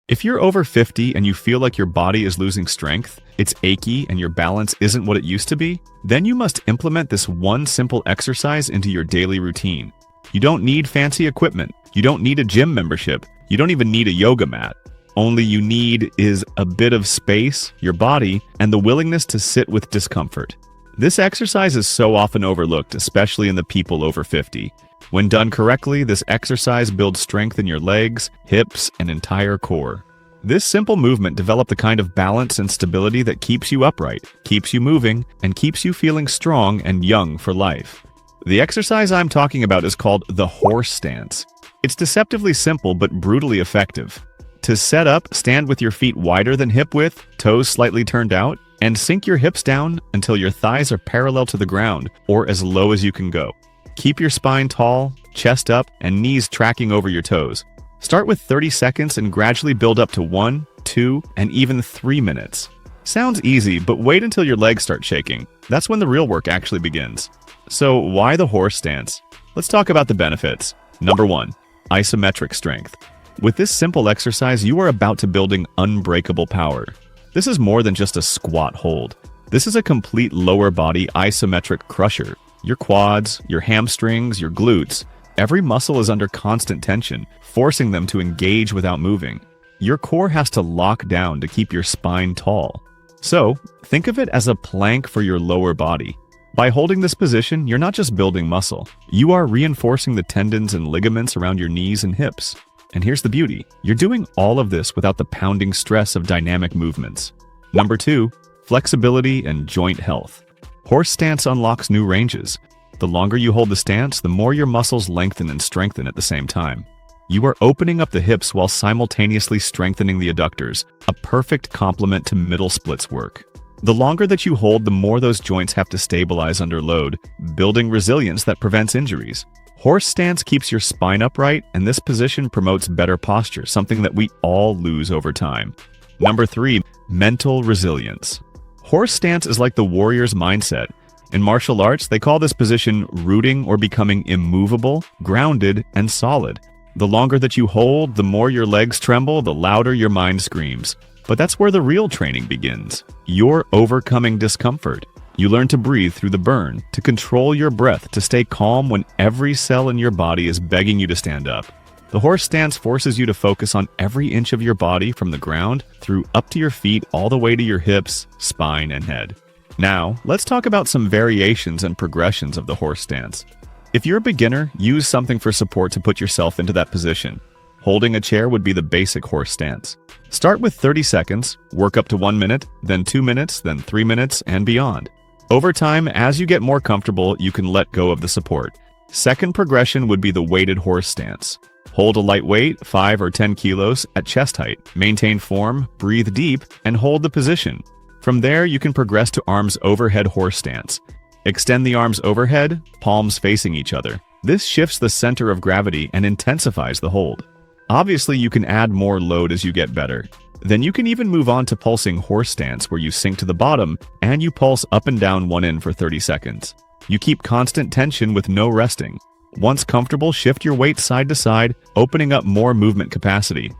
If you're over 50 and you feel like your body is losing strength, it's achy and your balance isn't what it used to be, then you must implement this one simple exercise into your daily routine. You don't need fancy equipment. You don't need a gym membership. You don't even need a yoga mat. Only you need is a bit of space, your body, and the willingness to sit with discomfort. This exercise is so often overlooked, especially in the people over 50. When done correctly, this exercise builds strength in your legs, hips, and entire core. This simple movement develops the kind of balance and stability that keeps you upright, keeps you moving, and keeps you feeling strong and young for life. The exercise I'm talking about is called the horse stance. It's deceptively simple but brutally effective. To set up, stand with your feet wider than hip width, toes slightly turned out, and sink your hips down until your thighs are parallel to the ground or as low as you can go. Keep your spine tall, chest up, and knees tracking over your toes. Start with 30 seconds and gradually build up to 1, 2, and even 3 minutes. Sounds easy, but wait until your legs start shaking. That's when the real work actually begins. So why the horse stance? Let's talk about the benefits. Number 1, isometric strength. With this simple exercise, you are about to building unbreakable power. This is more than just a squat hold. This is a complete lower body isometric crusher. Your quads, your hamstrings, your glutes, every muscle is under constant tension, forcing them to engage without moving. Your core has to lock down to keep your spine tall. So, think of it as a plank for your lower body. By holding this position, you're not just building muscle. You are reinforcing the tendons and ligaments around your knees and hips. And here's the beauty. You're doing all of this without the pounding stress of dynamic movements. Number 2, flexibility and joint health. Horse stance unlocks new ranges. The longer you hold the stance, the more your muscles lengthen and strengthen at the same time. You are opening up the hips while simultaneously strengthening the adductors, a perfect complement to middle splits work. The longer that you hold, the more those joints have to stabilize under load, building resilience that prevents injuries. Horse stance keeps your spine upright, and this position promotes better posture, something that we all lose over time. Number 3, mental resilience. Horse stance is like the warrior's mindset. In martial arts, they call this position rooting or becoming immovable, grounded, and solid. The longer that you hold, the more your legs tremble, the louder your mind screams. But that's where the real training begins. You're overcoming discomfort. You learn to breathe through the burn, to control your breath, to stay calm when every cell in your body is begging you to stand up. The horse stance forces you to focus on every inch of your body from the ground through up to your feet all the way to your hips, spine, and head. Now, let's talk about some variations and progressions of the horse stance. If you're a beginner, use something for support to put yourself into that position. Holding a chair would be the basic horse stance. Start with 30 seconds, work up to 1 minute, then 2 minutes, then 3 minutes, and beyond. Over time, as you get more comfortable, you can let go of the support. Second progression would be the weighted horse stance. Hold a light weight, 5 or 10 kilos, at chest height. Maintain form, breathe deep, and hold the position. From there, you can progress to arms overhead horse stance. Extend the arms overhead, palms facing each other. This shifts the center of gravity and intensifies the hold. Obviously, you can add more load as you get better. Then you can even move on to pulsing horse stance, where you sink to the bottom and you pulse up and down one end for 30 seconds. You keep constant tension with no resting. Once comfortable, shift your weight side to side, opening up more movement capacity.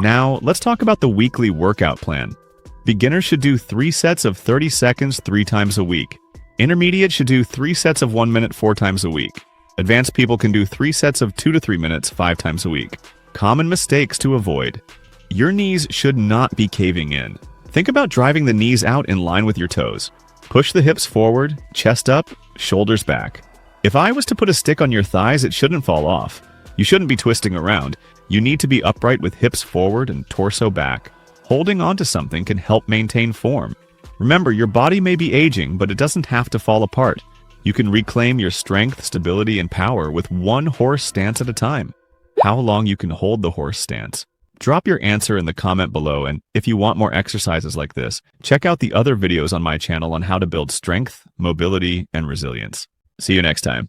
Now, let's talk about the weekly workout plan. Beginners should do 3 sets of 30 seconds 3 times a week. Intermediate should do 3 sets of 1 minute 4 times a week. Advanced people can do 3 sets of 2 to 3 minutes 5 times a week. Common mistakes to avoid. Your knees should not be caving in. Think about driving the knees out in line with your toes. Push the hips forward, chest up, shoulders back. If I was to put a stick on your thighs, it shouldn't fall off. You shouldn't be twisting around. You need to be upright with hips forward and torso back. Holding onto something can help maintain form. Remember, your body may be aging, but it doesn't have to fall apart. You can reclaim your strength, stability, and power with one horse stance at a time. How long you can hold the horse stance? Drop your answer in the comment below, and if you want more exercises like this, check out the other videos on my channel on how to build strength, mobility, and resilience. See you next time.